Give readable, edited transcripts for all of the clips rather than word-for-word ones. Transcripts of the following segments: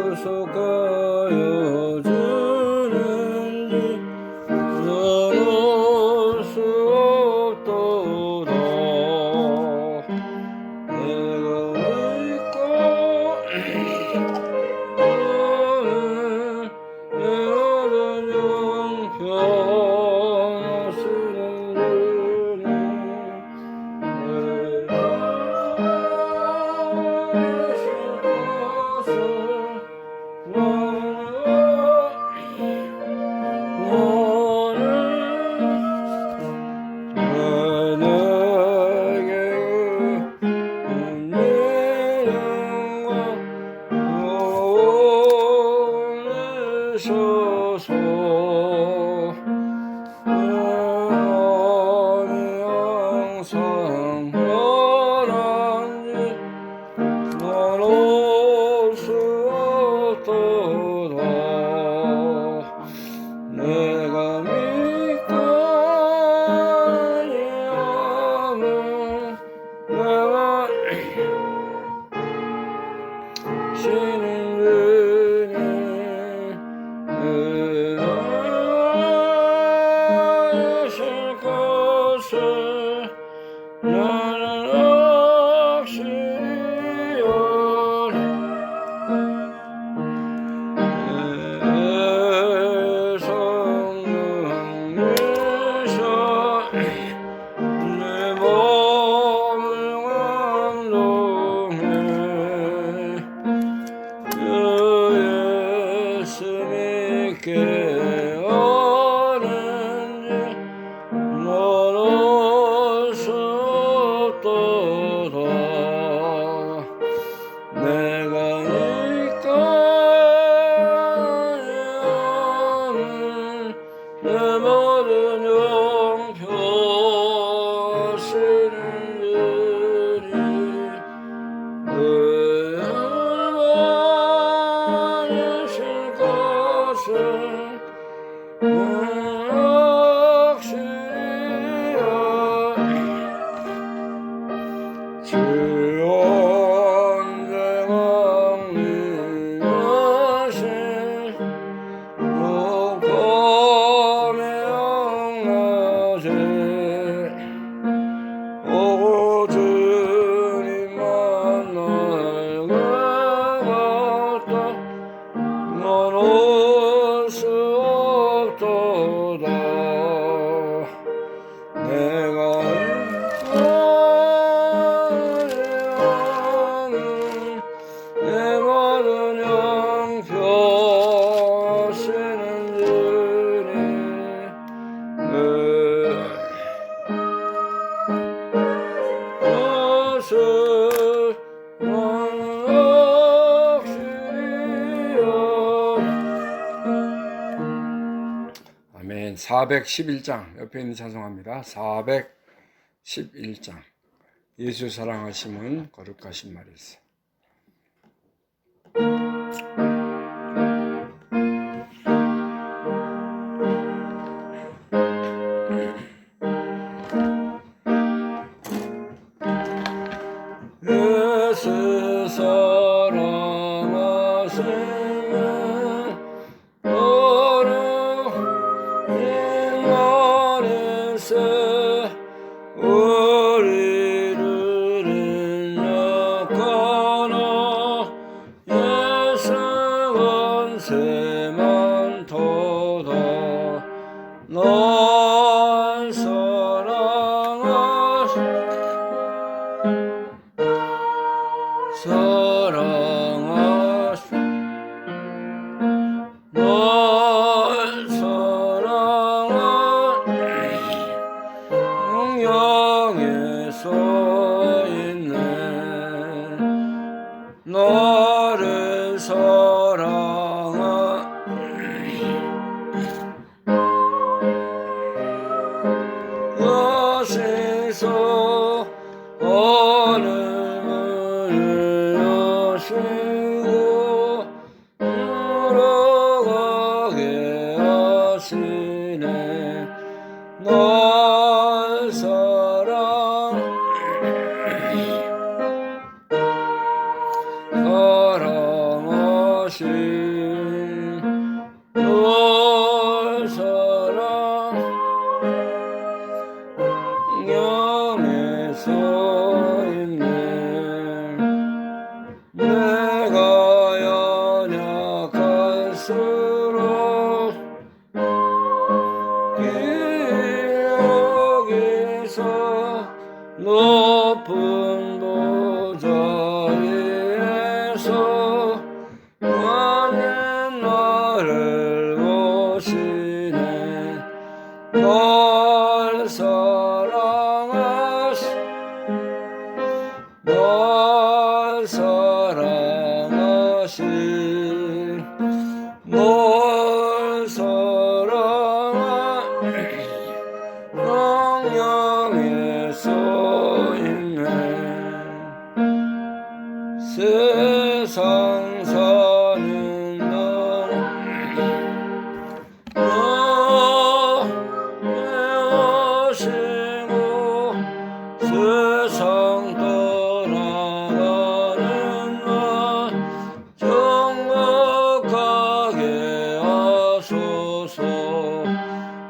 어디서 가여주는지 나눌 수 없도다. 내가 믿고 내 모든 영평하시는 분이 내가 계신 곳을 항상 원한지 나눌 수 없도다. 내가 믿고 있는 내가 쉬는 분이 계실 것을 나는 확실히 아네. 내 성령이셔 내 몸을 감동해 주 예수 믿게 하는지 나눌 수 없도다. 내가 믿고 내 모든 영평하시는 분이 계실 것을 확실히 주여 언제나 믿으신 밤에 한낮에 오고 주님 만나러 갔다 나눌 수 없도다. 내가 내 모든 영평하시는 분이 것을 나는 확실히 아멘. 411장 옆에 있는 찬송합니다. 411장 예수 사랑하심은 거룩하신 말일세. 예수 사랑하시면 거룩하신 말일세. 우리들은 약하나 예수 권세만 도다. 날 사랑하시 날 사랑하시 영영에 서있네. 나를 사랑하시소. 하늘을 여시고 돌아가게 하시네. 날 사랑하시네. 널 사랑하며 서 있네. 내가 연약할수록 기억에서 높은 보좌위에서 나는 나를 보시네. 널 사랑하시 널 사랑하시 널 사랑하 성령에 써있네. 세상 사는 너 내오시고 세상 떠나가는 나 정복하게 하소서.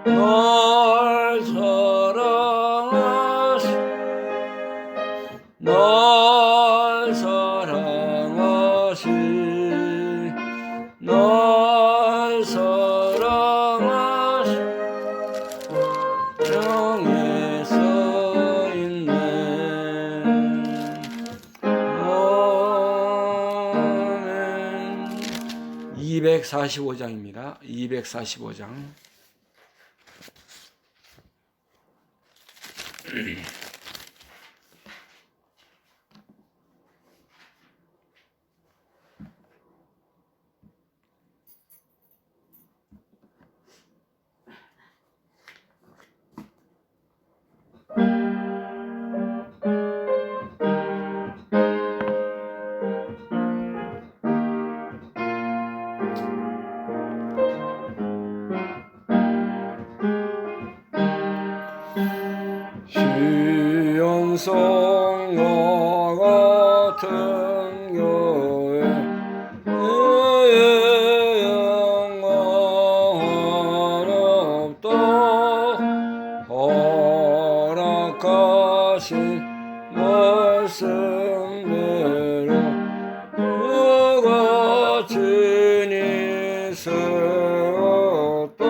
널 사랑하시 널 사랑하시 널 사랑하시 정에 써있네. 아멘. 245장입니다. 245장. 시온성과 같은 교회 의의 영광은 없다. 허락하신 말씀대로 그가 친히 세웠다.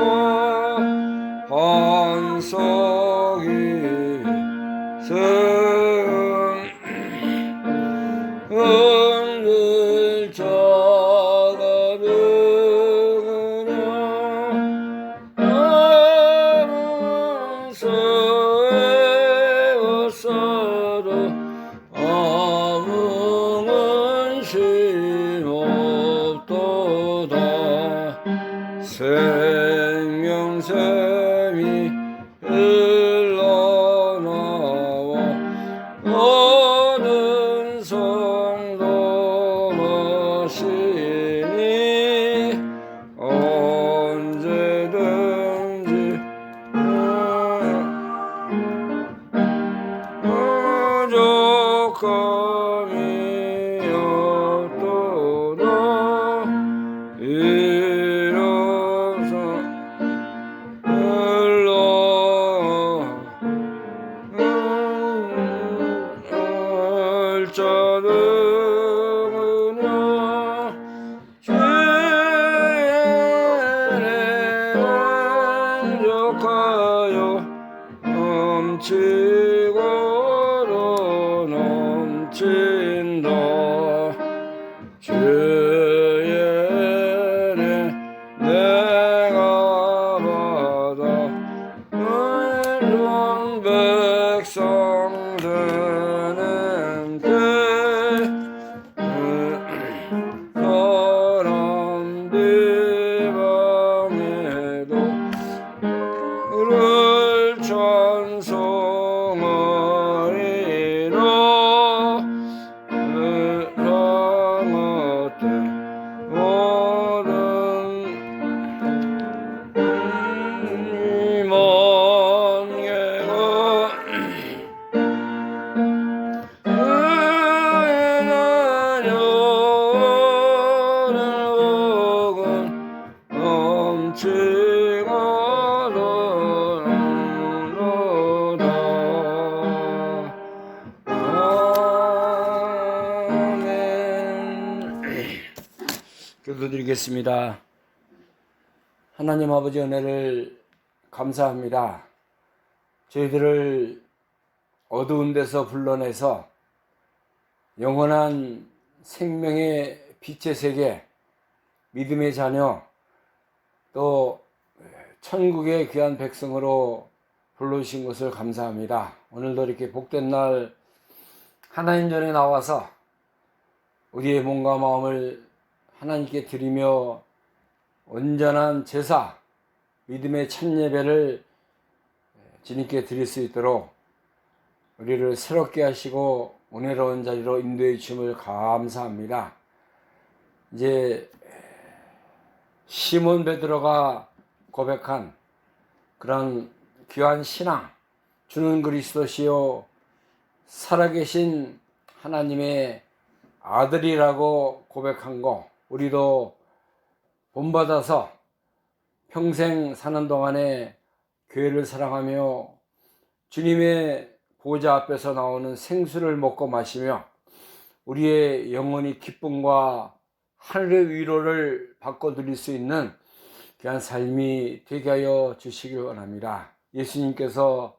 반석이 세운 흔들자가 되느냐. 나는 세웠어도 아무 근심 없도다. 생명샘이 흘러나와 모든 성도 마시니 언제든지 부족함이 없도다. 일어서 기도드리겠습니다. 하나님 아버지 은혜를 감사합니다. 저희들을 어두운 데서 불러내서 영원한 생명의 빛의 세계, 믿음의 자녀, 또 천국의 귀한 백성으로 불러주신 것을 감사합니다. 오늘도 이렇게 복된 날 하나님 전에 나와서 우리의 몸과 마음을 하나님께 드리며 온전한 제사, 믿음의 첫 예배를 주님께 드릴 수 있도록 우리를 새롭게 하시고 은혜로운 자리로 인도해 주심을 감사합니다. 이제 시몬 베드로가 고백한 그런 귀한 신앙, 주는 그리스도시요 살아계신 하나님의 아들이라고 고백한 거, 우리도 본받아서 평생 사는 동안에 교회를 사랑하며 주님의 보좌 앞에서 나오는 생수를 먹고 마시며 우리의 영혼이 기쁨과 하늘의 위로를 바꿔드릴 수 있는 귀한 삶이 되게 하여 주시길 원합니다. 예수님께서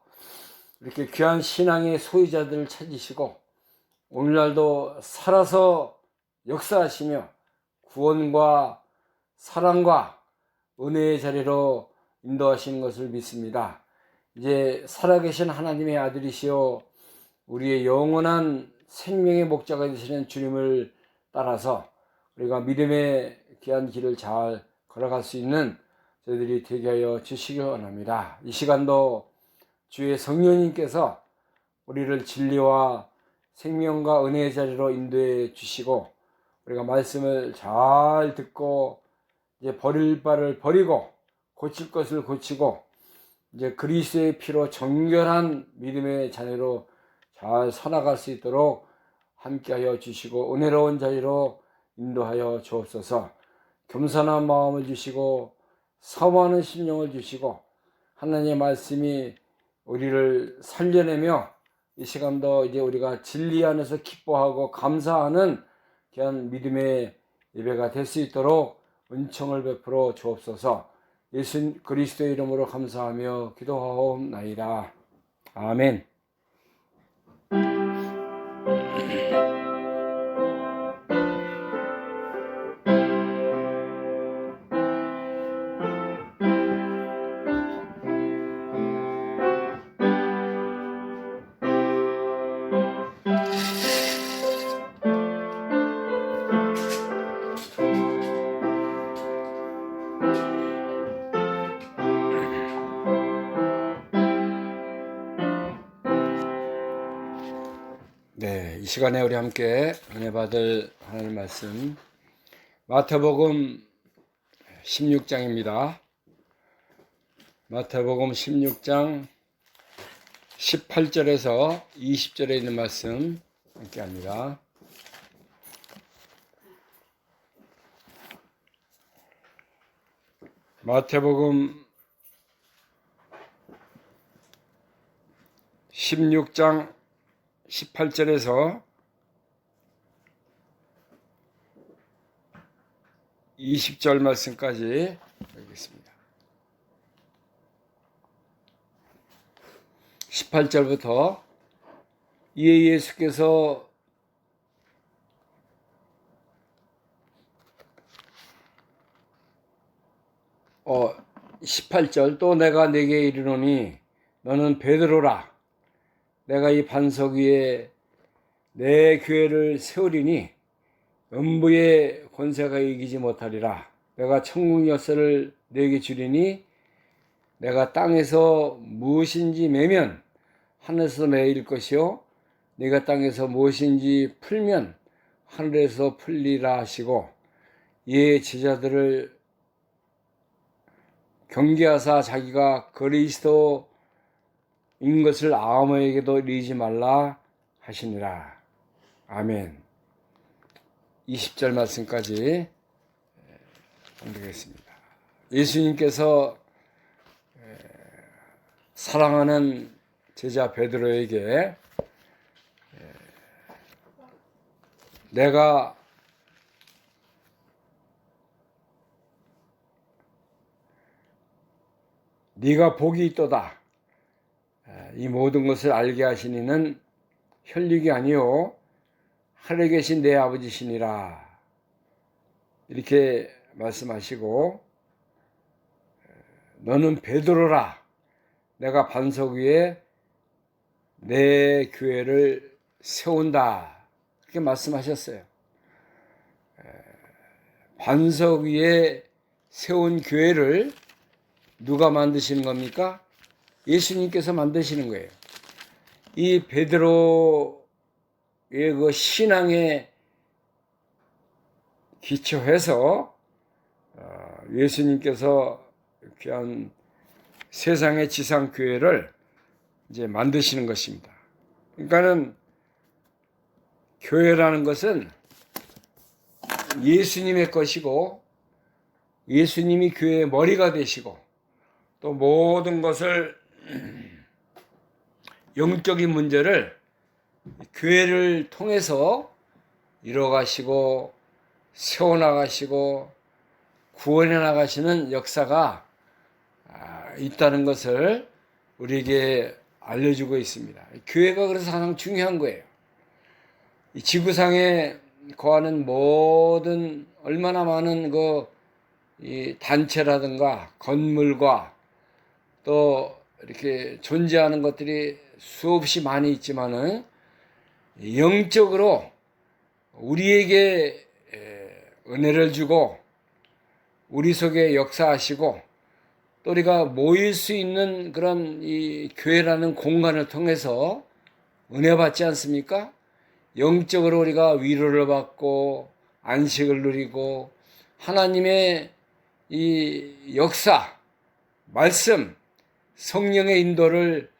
이렇게 귀한 신앙의 소유자들을 찾으시고 오늘날도 살아서 역사하시며 구원과 사랑과 은혜의 자리로 인도하시는 것을 믿습니다. 이제 살아계신 하나님의 아들이시오 우리의 영원한 생명의 목자가 되시는 주님을 따라서 우리가 믿음의 귀한 길을 잘 걸어갈 수 있는 저희들이 되게 하여 주시기 원합니다. 이 시간도 주의 성령님께서 우리를 진리와 생명과 은혜의 자리로 인도해 주시고 우리가 말씀을 잘 듣고 이제 버릴 바를 버리고 고칠 것을 고치고 이제 그리스도의 피로 정결한 믿음의 자녀로 잘 살아갈 수 있도록 함께하여 주시고 은혜로운 자리로 인도하여 주옵소서. 겸손한 마음을 주시고 사모하는 심령을 주시고 하나님의 말씀이 우리를 살려내며 이 시간도 이제 우리가 진리 안에서 기뻐하고 감사하는 귀한 믿음의 예배가 될 수 있도록 은총을 베풀어 주옵소서. 예수 그리스도의 이름으로 감사하며 기도하옵나이다. 아멘. 네, 이 시간에 우리 함께 은혜 받을 하나님 말씀 마태복음 16장입니다. 마태복음 16장 18절에서 20절에 있는 말씀 함께 합니다. 마태복음 16장 18절에서 20절 말씀까지 읽겠습니다. 18절부터 이에 예수께서 어 18절 또 내가 네게 이르노니 너는 베드로라 내가 이 반석 위에 내 교회를 세우리니 음부의 권세가 이기지 못하리라. 내가 천국 열쇠를 네게 주리니 내가 땅에서 무엇인지 매면 하늘에서 매일 것이요 네가 땅에서 무엇인지 풀면 하늘에서 풀리라 하시고 이에 제자들을 경계하사 자기가 그리스도인 것을 아무에게도 이르지 말라 하시니라. 아멘. 20절 말씀까지 읽겠습니다. 예수님께서 사랑하는 제자 베드로에게 내가 네가 복이 있도다. 이 모든 것을 알게 하신 이는 혈육이 아니요 하늘에 계신 내 아버지시니라. 이렇게 말씀하시고, 너는 베드로라. 내가 반석 위에 내 교회를 세운다. 그렇게 말씀하셨어요. 반석 위에 세운 교회를 누가 만드시는 겁니까? 예수님께서 만드시는 거예요. 이 베드로의 그 신앙에 기초해서 예수님께서 귀한 세상의 지상 교회를 이제 만드시는 것입니다. 그러니까는 교회라는 것은 예수님의 것이고 예수님이 교회의 머리가 되시고 또 모든 것을 영적인 문제를 교회를 통해서 이뤄가시고 세워나가시고 구원해 나가시는 역사가 있다는 것을 우리에게 알려주고 있습니다. 교회가 그래서 가장 중요한 거예요. 이 지구상에 거하는 모든 얼마나 많은 이 단체라든가 건물과 또 이렇게 존재하는 것들이 수없이 많이 있지만은 영적으로 우리에게 은혜를 주고 우리 속에 역사하시고 또 우리가 모일 수 있는 그런 이 교회라는 공간을 통해서 은혜 받지 않습니까? 영적으로 우리가 위로를 받고 안식을 누리고 하나님의 이 역사, 말씀, 성령의 인도를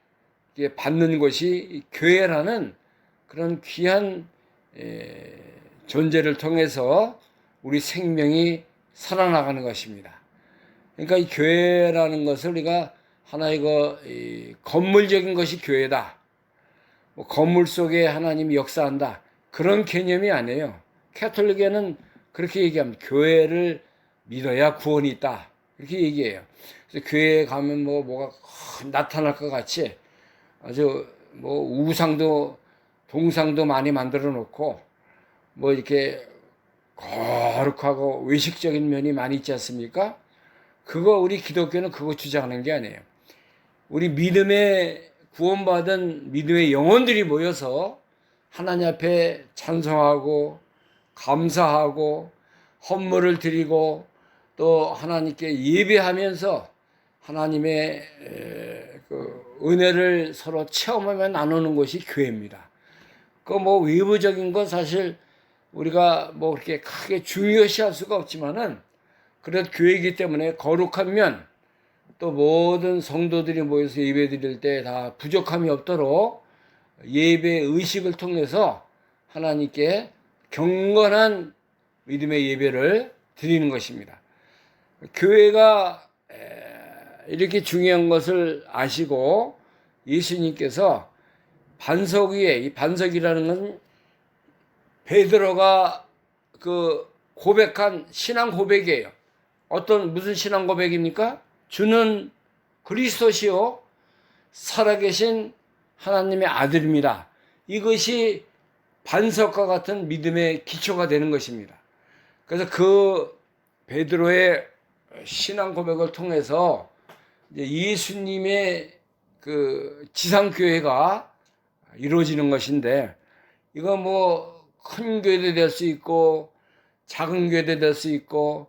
받는 것이 교회라는 그런 귀한 존재를 통해서 우리 생명이 살아나가는 것입니다. 그러니까 이 교회라는 것을 우리가 하나의 건물적인 것이 교회다. 뭐 건물 속에 하나님이 역사한다. 그런 개념이 아니에요. 캐톨릭에는 그렇게 얘기합니다. 교회를 믿어야 구원이 있다. 이렇게 얘기해요. 그래서 교회에 가면 뭐가 나타날 것 같이 아주 우상도 동상도 많이 만들어 놓고 이렇게 거룩하고 외식적인 면이 많이 있지 않습니까? 우리 기독교는 그거 주장하는 게 아니에요. 우리 믿음에 구원받은 믿음의 영혼들이 모여서 하나님 앞에 찬송하고 감사하고 헌물을 드리고 또 하나님께 예배하면서 하나님의 은혜를 서로 체험하며 나누는 것이 교회입니다. 외부적인 건 사실 우리가 그렇게 크게 중요시할 수가 없지만은 그래도 교회이기 때문에 거룩한 면 또 모든 성도들이 모여서 예배 드릴 때 다 부족함이 없도록 예배 의식을 통해서 하나님께 경건한 믿음의 예배를 드리는 것입니다. 교회가 이렇게 중요한 것을 아시고 예수님께서 반석 위에, 이 반석이라는 건 베드로가 고백한 신앙 고백이에요. 무슨 신앙 고백입니까? 주는 그리스도시요 살아계신 하나님의 아들입니다. 이것이 반석과 같은 믿음의 기초가 되는 것입니다. 그래서 베드로의 신앙 고백을 통해서 예수님의 지상교회가 이루어지는 것인데, 이거 큰 교회도 될 수 있고 작은 교회도 될 수 있고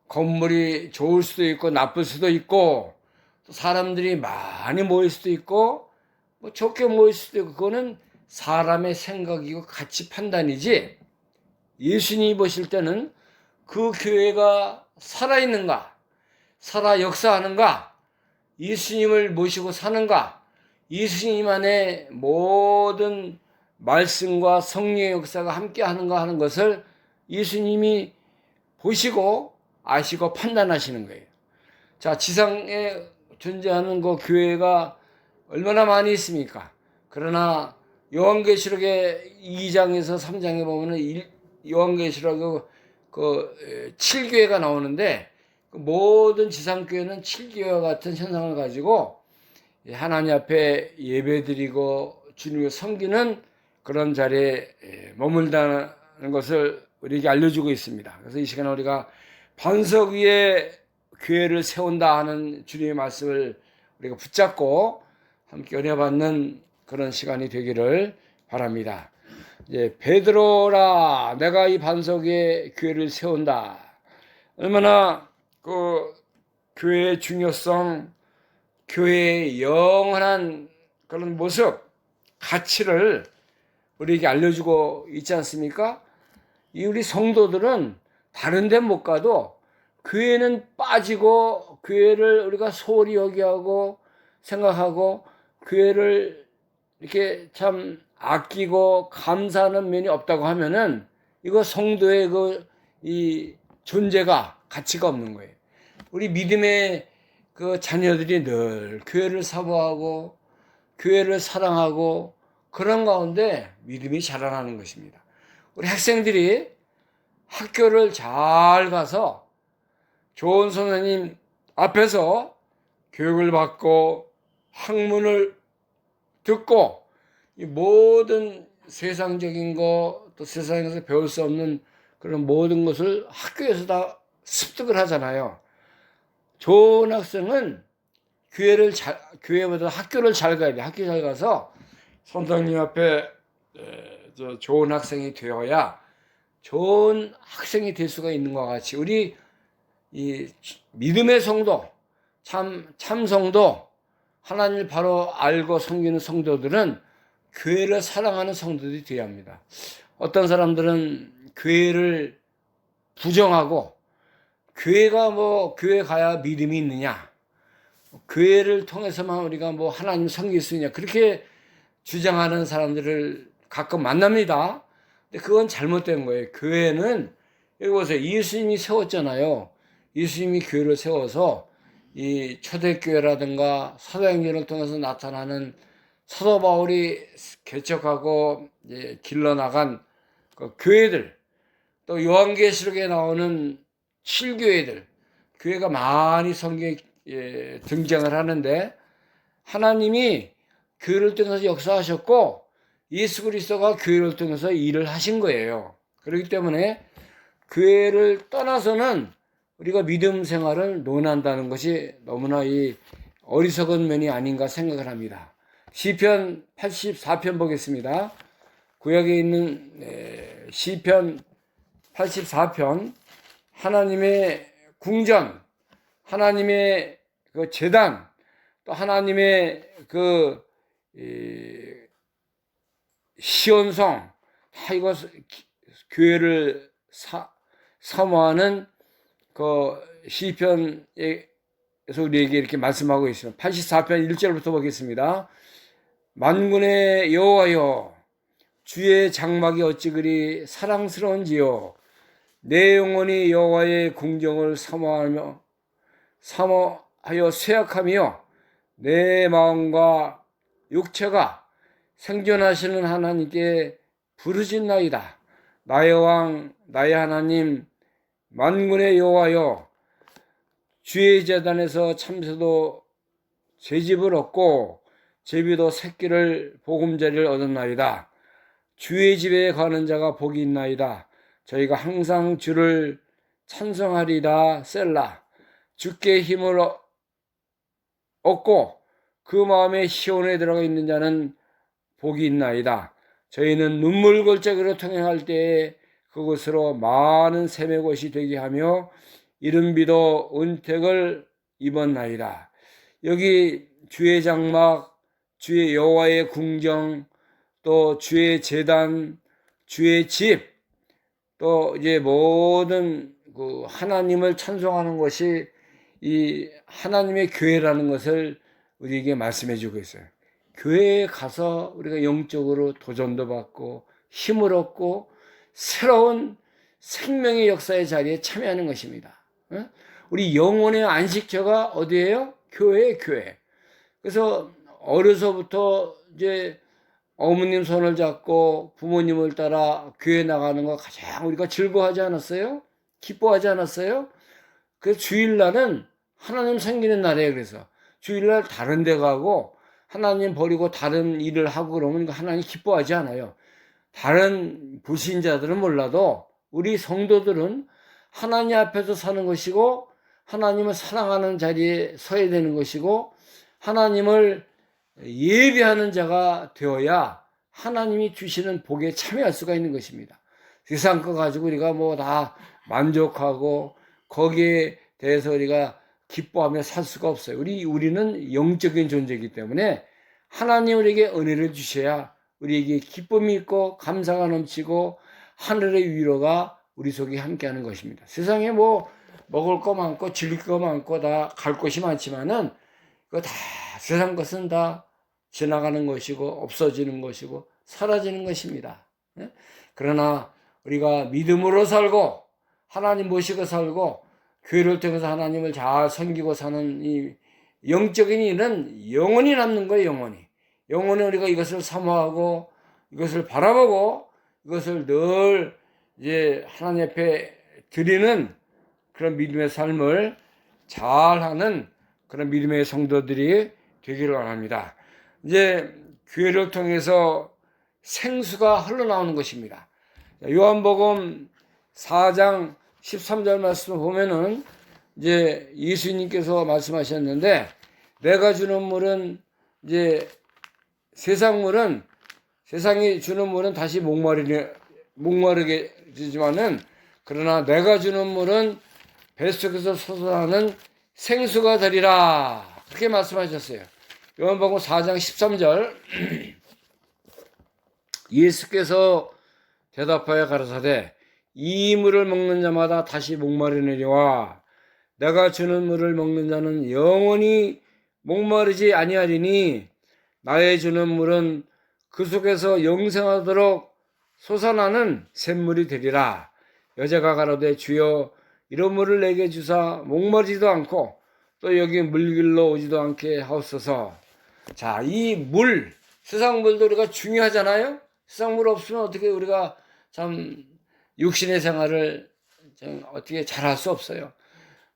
건물이 좋을 수도 있고 나쁠 수도 있고 또 사람들이 많이 모일 수도 있고 적게 모일 수도 있고, 그거는 사람의 생각이고 가치 판단이지 예수님이 보실 때는 그 교회가 살아있는가, 살아 역사하는가, 예수님을 모시고 사는가, 예수님 안에 모든 말씀과 성령의 역사가 함께 하는가 하는 것을 예수님이 보시고 아시고 판단하시는 거예요. 자, 지상에 존재하는 교회가 얼마나 많이 있습니까? 그러나 요한계시록의 2장에서 3장에 보면은 요한계시록 7교회가 나오는데 그 모든 지상교회는 7교회와 같은 현상을 가지고 하나님 앞에 예배드리고 주님을 섬기는 그런 자리에 머물다는 것을 우리에게 알려주고 있습니다. 그래서 이 시간에 우리가 반석 위에 교회를 세운다 하는 주님의 말씀을 우리가 붙잡고 함께 은혜 받는 그런 시간이 되기를 바랍니다. 베드로라, 내가 이 반석 위에 교회를 세운다. 얼마나 그 교회의 중요성, 교회의 영원한 그런 모습, 가치를 우리에게 알려주고 있지 않습니까? 이 우리 성도들은 다른 데 못 가도 교회는 빠지고 교회를 우리가 소홀히 여기하고 생각하고 교회를 이렇게 참 아끼고 감사하는 면이 없다고 하면은 이거 성도의 이 존재가 가치가 없는 거예요. 우리 믿음의 그 자녀들이 늘 교회를 사모하고 교회를 사랑하고 그런 가운데 믿음이 자라나는 것입니다. 우리 학생들이 학교를 잘 가서 좋은 선생님 앞에서 교육을 받고 학문을 듣고 이 모든 세상적인 거 또 세상에서 배울 수 없는 그런 모든 것을 학교에서 다 습득을 하잖아요. 좋은 학생은 교회보다 학교를 잘 가야 돼. 학교 잘 가서 선생님 앞에 좋은 학생이 되어야 좋은 학생이 될 수가 있는 것과 같이 우리 이 믿음의 성도, 참 성도, 하나님을 바로 알고 섬기는 성도들은 교회를 사랑하는 성도들이 되어야 합니다. 어떤 사람들은 교회를 부정하고 교회가 교회 가야 믿음이 있느냐, 교회를 통해서만 우리가 하나님 섬길 수 있냐, 그렇게 주장하는 사람들을 가끔 만납니다. 근데 그건 잘못된 거예요. 교회는, 여기 보세요. 예수님이 세웠잖아요. 예수님이 교회를 세워서 이 초대교회라든가 사도행전을 통해서 나타나는 사도 바울이 개척하고 길러나간 그 교회들, 또 요한계시록에 나오는 7교회들, 교회가 많이 성경에 등장을 하는데 하나님이 교회를 통해서 역사하셨고 예수 그리스도가 교회를 통해서 일을 하신 거예요. 그렇기 때문에 교회를 떠나서는 우리가 믿음 생활을 논한다는 것이 너무나 이 어리석은 면이 아닌가 생각을 합니다. 시편 84편 보겠습니다. 구약에 있는 시편 84편, 하나님의 궁전, 하나님의 그 제단, 또 하나님의 그 시온성, 다 이거 교회를 사모하는 그 시편에서 우리에게 이렇게 말씀하고 있습니다. 84편 1절부터 보겠습니다. 만군의 여호와여, 주의 장막이 어찌 그리 사랑스러운지요. 내 영혼이 여호와의 궁정을 사모하여 쇠약하며 내 마음과 육체가 생존하시는 하나님께 부르짖나이다. 나의 왕, 나의 하나님, 만군의 여호와여, 주의 제단에서 참새도 제집을 얻고 제비도 새끼를 보금자리를 얻었나이다. 주의 집에 가는 자가 복이 있나이다. 저희가 항상 주를 찬송하리다. 셀라. 주께 힘을 얻고 그 마음에 시온에 들어가 있는 자는 복이 있나이다. 저희는 눈물 골짜기로 통행할 때에 그곳으로 많은 샘의 곳이 되게 하며 이른 비도 은택을 입었나이다. 여기 주의 장막, 주의 여호와의 궁정, 또 주의 제단, 주의 집, 또 이제 모든 그 하나님을 찬송하는 것이 이 하나님의 교회라는 것을 우리에게 말씀해 주고 있어요. 교회에 가서 우리가 영적으로 도전도 받고 힘을 얻고 새로운 생명의 역사의 자리에 참여하는 것입니다. 우리 영혼의 안식처가 어디예요? 교회에 교회. 그래서 어려서부터 이제 어머님 손을 잡고 부모님을 따라 교회 나가는 거 가장 우리가 즐거워하지 않았어요? 기뻐하지 않았어요? 그 주일날은 하나님 섬기는 날이에요. 그래서 주일날 다른 데 가고 하나님 버리고 다른 일을 하고 그러면 하나님 기뻐하지 않아요. 다른 불신자들은 몰라도 우리 성도들은 하나님 앞에서 사는 것이고 하나님을 사랑하는 자리에 서야 되는 것이고 하나님을 예배하는 자가 되어야 하나님이 주시는 복에 참여할 수가 있는 것입니다. 세상 거 가지고 우리가 뭐 다 만족하고 거기에 대해서 우리가 기뻐하며 살 수가 없어요. 우리는 영적인 존재이기 때문에 하나님 우리에게 은혜를 주셔야 우리에게 기쁨이 있고 감사가 넘치고 하늘의 위로가 우리 속에 함께하는 것입니다. 세상에 뭐 먹을 거 많고 즐길 거 많고 다 갈 곳이 많지만은 그거 다 세상 것은 다 지나가는 것이고 없어지는 것이고 사라지는 것입니다. 그러나 우리가 믿음으로 살고 하나님 모시고 살고 교회를 통해서 하나님을 잘 섬기고 사는 이 영적인 일은 영원히 남는 거예요. 영원히 우리가 이것을 사모하고 이것을 바라보고 이것을 늘 이제 하나님 앞에 드리는 그런 믿음의 삶을 잘하는 그런 믿음의 성도들이 되기를 원합니다. 이제 교회를 통해서 생수가 흘러나오는 것입니다. 요한복음 4장 13절 말씀을 보면은 이제 예수님께서 말씀하셨는데 내가 주는 물은 이제 세상이 주는 물은 다시 목마르게 되지만은 그러나 내가 주는 물은 뱃속에서 솟아나는 생수가 되리라. 그렇게 말씀하셨어요. 요한복음 4장 13절 예수께서 대답하여 가라사대 이 물을 먹는 자마다 다시 목마르느니와 내가 주는 물을 먹는 자는 영원히 목마르지 아니하리니 나의 주는 물은 그 속에서 영생하도록 솟아나는 샘물이 되리라. 여자가 가로되 주여 이런 물을 내게 주사 목마르지도 않고 또 여기 물길로 오지도 않게 하옵소서. 자, 이 물, 세상 물도 우리가 중요하잖아요. 세상 물 없으면 어떻게 우리가 참 육신의 생활을 어떻게 잘할 수 없어요.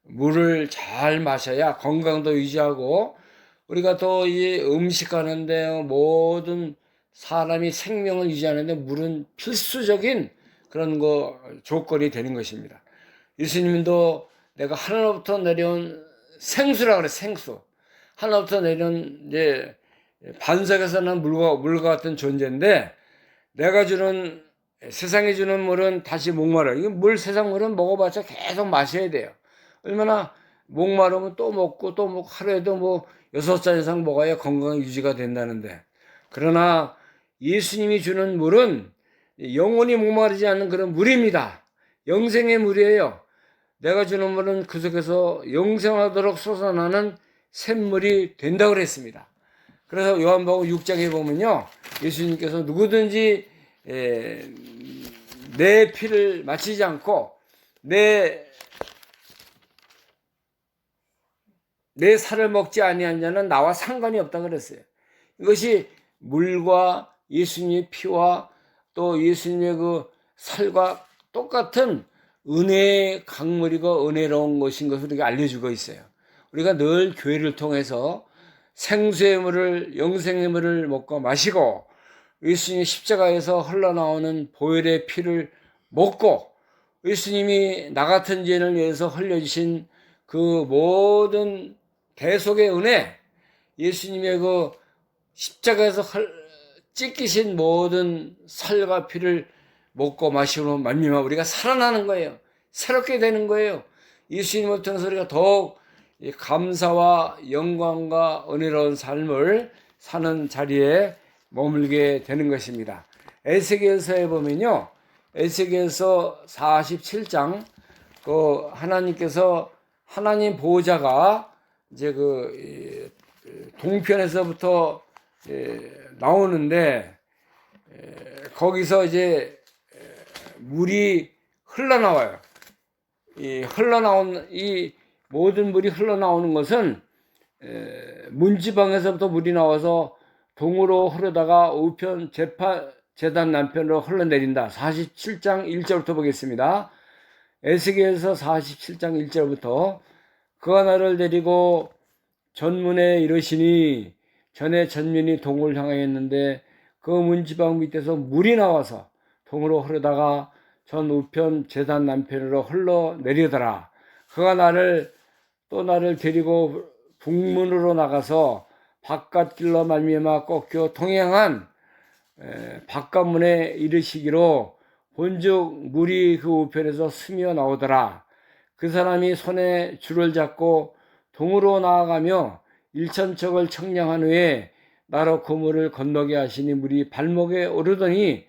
물을 잘 마셔야 건강도 유지하고 우리가 또 이 음식하는데 모든 사람이 생명을 유지하는데 물은 필수적인 그런 조건이 되는 것입니다. 예수님도 내가 하늘로부터 내려온 생수라 그래, 생수. 하늘로부터 내려온 이제 반석에서 난 물과 같은 존재인데 내가 주는 세상에 주는 물은 다시 목마르. 이게 세상 물은 먹어봤자 계속 마셔야 돼요. 얼마나 목마르면 또 먹고 하루에도 뭐 6잔 이상 먹어야 건강 유지가 된다는데. 그러나 예수님이 주는 물은 영원히 목마르지 않는 그런 물입니다. 영생의 물이에요. 내가 주는 물은 그 속에서 영생하도록 솟아나는 샘물이 된다고 그랬습니다. 그래서 요한복음 6장에 보면요. 예수님께서 누구든지 내 피를 마시지 않고 내 살을 먹지 아니한 자는 나와 상관이 없다 그랬어요. 이것이 물과 예수님의 피와 또 예수님의 그 살과 똑같은 은혜의 강물이고 은혜로운 것인 것을 우리가 알려주고 있어요. 우리가 늘 교회를 통해서 생수의 물을 영생의 물을 먹고 마시고 예수님이 십자가에서 흘러나오는 보혈의 피를 먹고 예수님이 나 같은 죄인을 위해서 흘려주신 그 모든 대속의 은혜, 예수님의 그 십자가에서 찢기신 모든 살과 피를 먹고 마시고 말미암아 우리가 살아나는 거예요. 새롭게 되는 거예요. 예수님을 통해서 우리가 더욱 감사와 영광과 은혜로운 삶을 사는 자리에 머물게 되는 것입니다. 에스겔서에 보면요. 에스겔서 47장 그 하나님께서 하나님 보호자가 이제 그 동편에서부터 나오는데 거기서 이제 물이 흘러나와요. 이 모든 물이 흘러나오는 것은 문지방에서부터 물이 나와서 동으로 흐르다가 우편 재단 남편으로 흘러내린다. 47장 1절부터 보겠습니다. 에스겔서 47장 1절부터 그가 나를 데리고 전문에 이르시니 전에 전민이 동을 향하였는데 그 문지방 밑에서 물이 나와서 동으로 흐르다가 전 우편 제단 남편으로 흘러내리더라. 그가 나를 데리고 북문으로 나가서 바깥길로 말미암아 꺾여 동행한 바깥문에 이르시기로 본즉 물이 그 우편에서 스며 나오더라. 그 사람이 손에 줄을 잡고 동으로 나아가며 일천척을 청량한 후에 나로 그 물을 건너게 하시니 물이 발목에 오르더니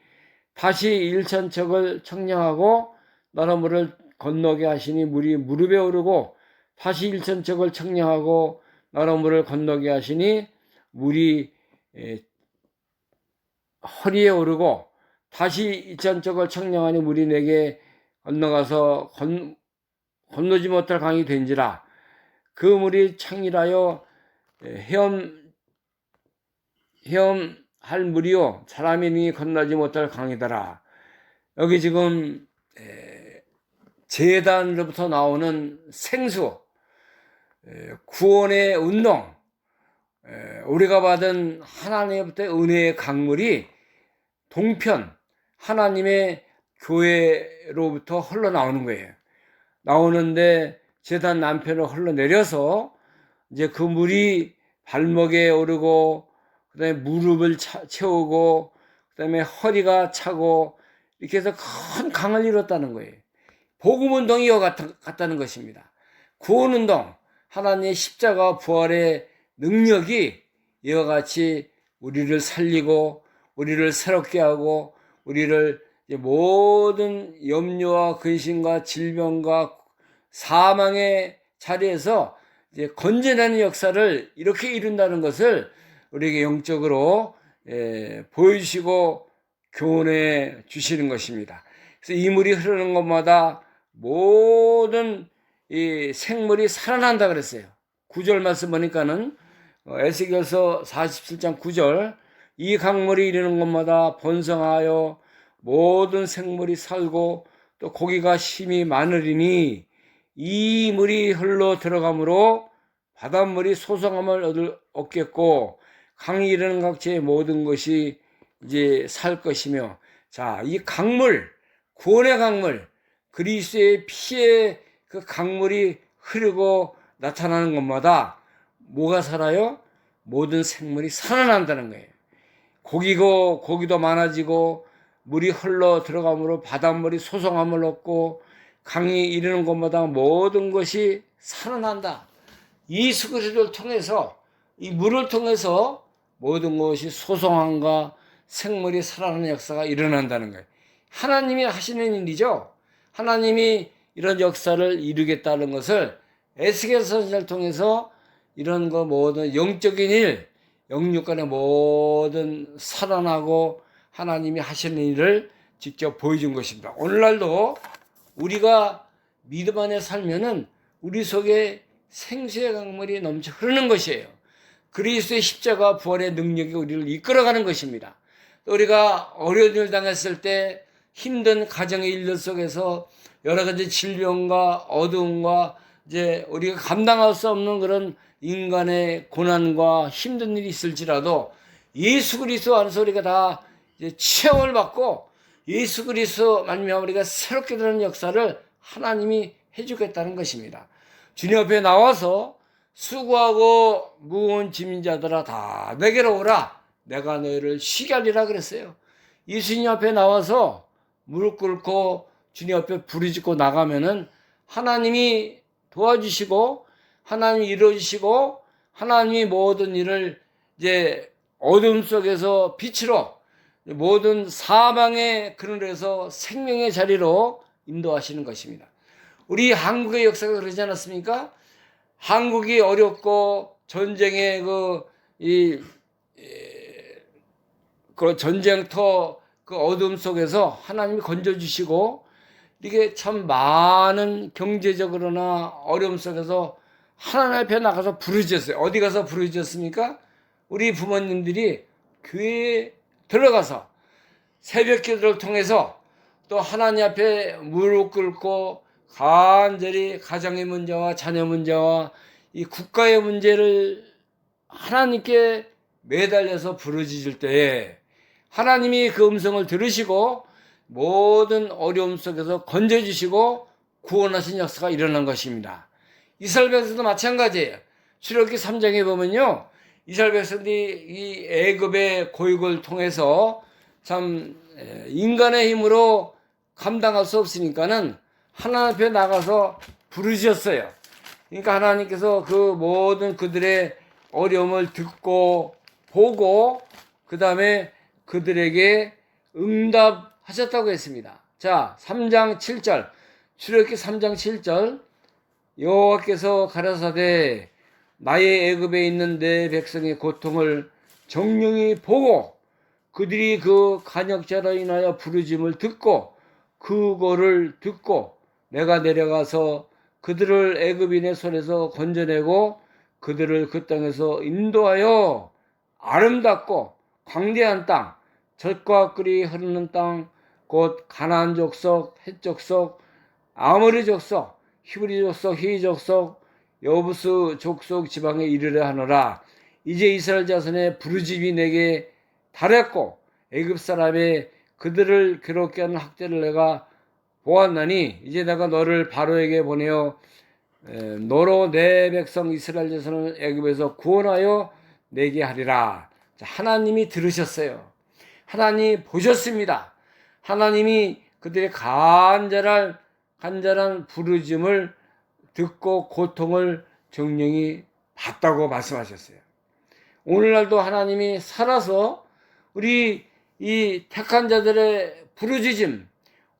다시 일천척을 청량하고 나로 물을 건너게 하시니 물이 무릎에 오르고 다시 일천척을 청량하고 나로 물을 건너게 하시니 물이 허리에 오르고 다시 일천척을 청량하니 물이 내게 건너가서 건너지 못할 강이 된지라. 그 물이 창이라여 헤엄할 물이요 사람이 능히 건너지 못할 강이더라. 여기 지금 제단으로부터 나오는 생수, 구원의 운동, 우리가 받은 하나님의 은혜의 강물이 동편 하나님의 교회로부터 흘러나오는 거예요. 나오는데 제단 남편으로 흘러내려서 이제 그 물이 발목에 오르고 그다음에 무릎을 채우고 그다음에 허리가 차고 이렇게 해서 큰 강을 이뤘다는 거예요. 복음운동이 이와 같다는 것입니다. 구원운동, 하나님의 십자가 부활의 능력이 이와 같이 우리를 살리고 우리를 새롭게 하고 우리를 모든 염려와 근심과 질병과 사망의 자리에서 이제 건져내는 역사를 이렇게 이룬다는 것을 우리에게 영적으로 보여주시고 교훈해 주시는 것입니다. 그래서 이 물이 흐르는 곳마다 모든 이 생물이 살아난다 그랬어요. 9절 말씀 보니까는 에스겔서 47장 9절 이 강물이 이르는 곳마다 번성하여 모든 생물이 살고 또 고기가 심히 많으리니 이 물이 흘러 들어가므로 바닷물이 소성함을 얻겠고 강이 이르는 각지의 모든 것이 이제 살 것이며, 자, 이 강물, 구원의 강물, 그리스도의 피의 그 강물이 흐르고 나타나는 곳마다 뭐가 살아요? 모든 생물이 살아난다는 거예요. 고기도 많아지고 물이 흘러 들어가므로 바닷물이 소성함을 얻고 강이 이르는 곳마다 모든 것이 살아난다. 예수 그리스도를 통해서 이 물을 통해서 모든 것이 소성함과 생물이 살아나는 역사가 일어난다는 거예요. 하나님이 하시는 일이죠. 하나님이 이런 역사를 이루겠다는 것을 에스겔 선지자를 통해서 이런 거 모든 영적인 일, 영육간의 모든 살아나고 하나님이 하시는 일을 직접 보여준 것입니다. 오늘날도 우리가 믿음 안에 살면은 우리 속에 생수의 강물이 넘쳐 흐르는 것이에요. 그리스도의 십자가 부활의 능력이 우리를 이끌어가는 것입니다. 또 우리가 어려운 일 당했을 때 힘든 가정의 일들 속에서 여러 가지 질병과 어두움과 이제 우리가 감당할 수 없는 그런 인간의 고난과 힘든 일이 있을지라도 예수 그리스도 안에서 우리가 다 이제 체험을 받고 예수 그리스도 말미암아 우리가 새롭게 되는 역사를 하나님이 해주겠다는 것입니다. 주님 앞에 나와서 수고하고 무거운 짐진 자들아 다 내게로 오라, 내가 너희를 쉬게 하리라 그랬어요. 예수님 앞에 나와서 무릎 꿇고 주님 앞에 부르짖고 나가면은 하나님이 도와주시고 하나님이 이루어주시고 하나님이 모든 일을 이제 어둠 속에서 빛으로 모든 사망의 그늘에서 생명의 자리로 인도하시는 것입니다. 우리 한국의 역사가 그러지 않았습니까? 한국이 어렵고 전쟁의 그 전쟁터 그 어둠 속에서 하나님이 건져주시고 이게 참 많은 경제적으로나 어려움 속에서 하나님 앞에 나가서 부르짖었어요. 어디 가서 부르짖었습니까? 우리 부모님들이 교회에 들어가서 새벽 기도를 통해서 또 하나님 앞에 무릎 꿇고 간절히 가정의 문제와 자녀 문제와 이 국가의 문제를 하나님께 매달려서 부르짖을 때에 하나님이 그 음성을 들으시고 모든 어려움 속에서 건져주시고 구원하신 역사가 일어난 것입니다. 이스라엘 백성도 마찬가지예요. 출애굽기 3장에 보면요, 이스라엘 백성들이 이 애굽의 고육을 통해서 참 인간의 힘으로 감당할 수 없으니까는 하나님 앞에 나가서 부르짖었어요. 그러니까 하나님께서 그 모든 그들의 어려움을 듣고 보고 그 다음에 그들에게 응답하셨다고 했습니다. 자, 3장 7절, 출애굽기 3장 7절, 여호와께서 가라사대 나의 애굽에 있는 내 백성의 고통을 정령이 보고 그들이 그 간역자로 인하여 부르짐을 듣고 그거를 듣고 내가 내려가서 그들을 애굽인의 손에서 건져내고 그들을 그 땅에서 인도하여 아름답고 광대한 땅, 젖과 꿀이 흐르는 땅, 곧 가나안 족속, 헷 족속, 아모리 족속, 히브리 족속, 히위 족속, 여부스 족속 지방에 이르려 하노라. 이제 이스라엘 자손의 부르짖음이 내게 달했고 애굽 사람의 그들을 괴롭게 하는 학대를 내가 보았나니 이제 내가 너를 바로에게 보내어 너로 내 백성 이스라엘 자손을 애굽에서 구원하여 내게 하리라. 하나님이 들으셨어요. 하나님이 보셨습니다. 하나님이 그들의 간절한 부르짖음을 듣고 고통을 정령이 봤다고 말씀하셨어요. 오늘날도 하나님이 살아서 우리 이 택한 자들의 부르짖음,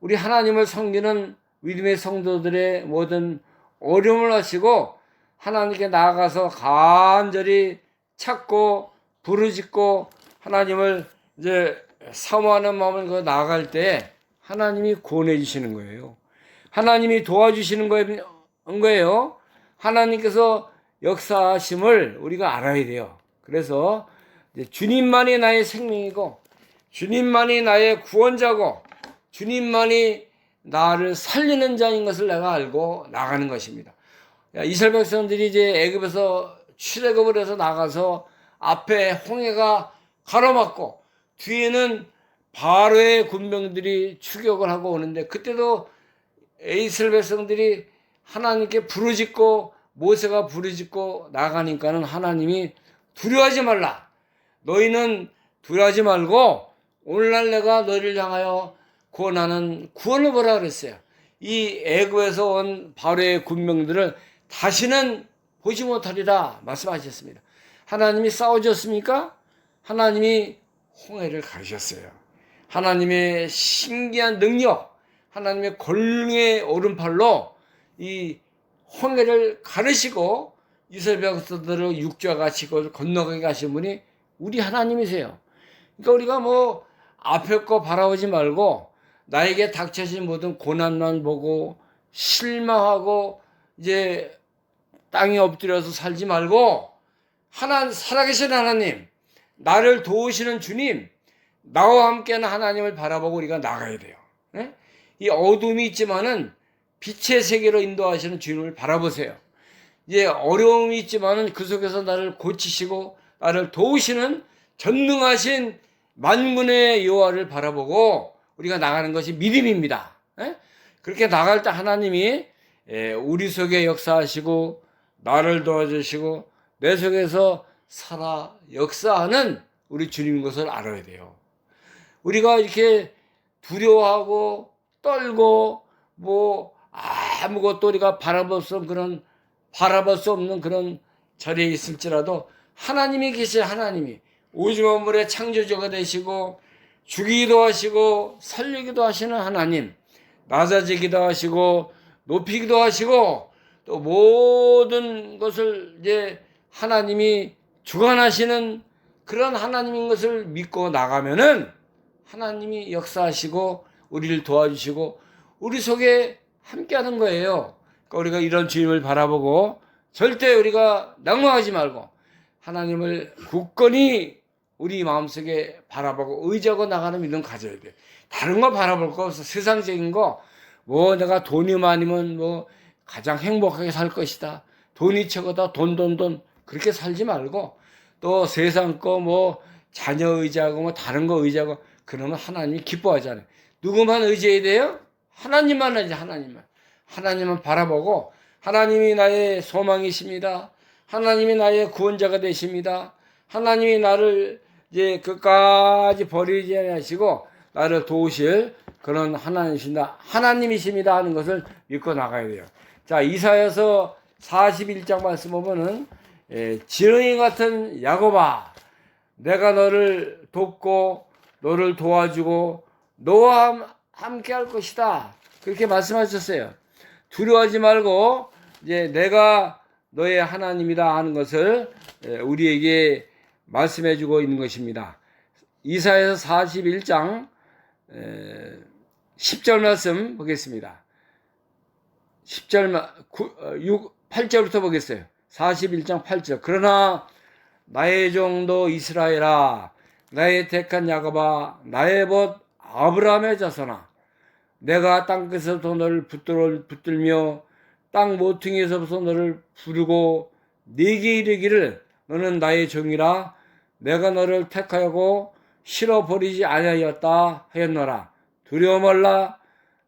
우리 하나님을 섬기는 믿음의 성도들의 모든 어려움을 하시고 하나님께 나아가서 간절히 찾고 부르짖고 하나님을 이제 사모하는 마음을 나아갈 때 하나님이 구원해 주시는 거예요. 하나님이 도와주시는 거예요. 하나님께서 역사하심을 우리가 알아야 돼요. 그래서 주님만이 나의 생명이고 주님만이 나의 구원자고 주님만이 나를 살리는 자인 것을 내가 알고 나가는 것입니다. 이스라엘 백성들이 이제 애굽에서 출애굽을 해서 나가서 앞에 홍해가 가로막고 뒤에는 바로의 군병들이 추격을 하고 오는데 그때도 이스라엘 백성들이 하나님께 부르짖고 모세가 부르짖고 나가니까는 하나님이 두려워하지 말라. 너희는 두려워하지 말고 오늘날 내가 너희를 향하여 구원하는 구원을 보라 그랬어요. 이 애굽에서 온 바로의 군병들을 다시는 보지 못하리라 말씀하셨습니다. 하나님이 싸워줬습니까? 하나님이 홍해를 가르셨어요. 하나님의 신기한 능력, 하나님의 권능의 오른팔로 이 홍해를 가르시고 이스라엘 백성들을 육지와 같이 건너가게 하신 분이 우리 하나님이세요. 그러니까 우리가 뭐 앞에 거 바라보지 말고 나에게 닥쳐진 모든 고난만 보고 실망하고 이제 땅에 엎드려서 살지 말고 살아계신 하나님, 나를 도우시는 주님, 나와 함께하는 하나님을 바라보고 우리가 나가야 돼요. 네? 이 어둠이 있지만은 빛의 세계로 인도하시는 주님을 바라보세요. 이제 어려움이 있지만은 그 속에서 나를 고치시고 나를 도우시는 전능하신 만군의 여호와를 바라보고 우리가 나가는 것이 믿음입니다. 예? 그렇게 나갈 때 하나님이 우리 속에 역사하시고 나를 도와주시고 내 속에서 살아 역사하는 우리 주님인 것을 알아야 돼요. 우리가 이렇게 두려워하고 떨고 뭐 아무것도 우리가 바라볼 수 없는 그런 자리에 있을지라도 하나님이 계세요. 하나님이 우주 만물의 창조주가 되시고 죽이기도 하시고 살리기도 하시는 하나님, 낮아지기도 하시고 높이기도 하시고 또 모든 것을 이제 하나님이 주관하시는 그런 하나님인 것을 믿고 나가면은 하나님이 역사하시고 우리를 도와주시고 우리 속에 함께하는 거예요. 그러니까 우리가 이런 주님을 바라보고 절대 우리가 낙망하지 말고 하나님을 굳건히 우리 마음속에 바라보고 의지하고 나가는 믿음 가져야 돼요. 다른 거 바라볼 거 없어. 세상적인 거 뭐 내가 돈이 많으면 뭐 가장 행복하게 살 것이다. 돈이 최고다. 돈. 그렇게 살지 말고 또 세상 거 뭐 자녀 의지하고 뭐 다른 거 의지하고 그러면 하나님이 기뻐하잖아요. 누구만 의지해야 돼요? 하나님만 의지, 하나님만. 하나님만 바라보고 하나님이 나의 소망이십니다. 하나님이 나의 구원자가 되십니다. 하나님이 나를 이제 끝까지 버리지 않으시고 나를 도우실 그런 하나님이십니다 하는 것을 믿고 나가야 돼요. 자, 이사야서 41장 말씀 보면은 지렁이 같은 야곱아, 내가 너를 돕고 너를 도와주고 너와 함께 할 것이다. 그렇게 말씀하셨어요. 두려워하지 말고 이제 내가 너의 하나님이다 하는 것을 우리에게 말씀해 주고 있는 것입니다. 이사야서 41장 10절 말씀 보겠습니다. 10절 8절부터 보겠어요. 41장 8절. 그러나 나의 종도 이스라엘아, 나의 택한 야곱아, 나의 벗 아브라함의 자손아, 내가 땅끝에서부터 너를 붙들며 땅 모퉁이에서부터 너를 부르고 네게 이르기를 너는 나의 종이라 내가 너를 택하고 실어버리지 아니하였다 하였노라. 두려워 말라,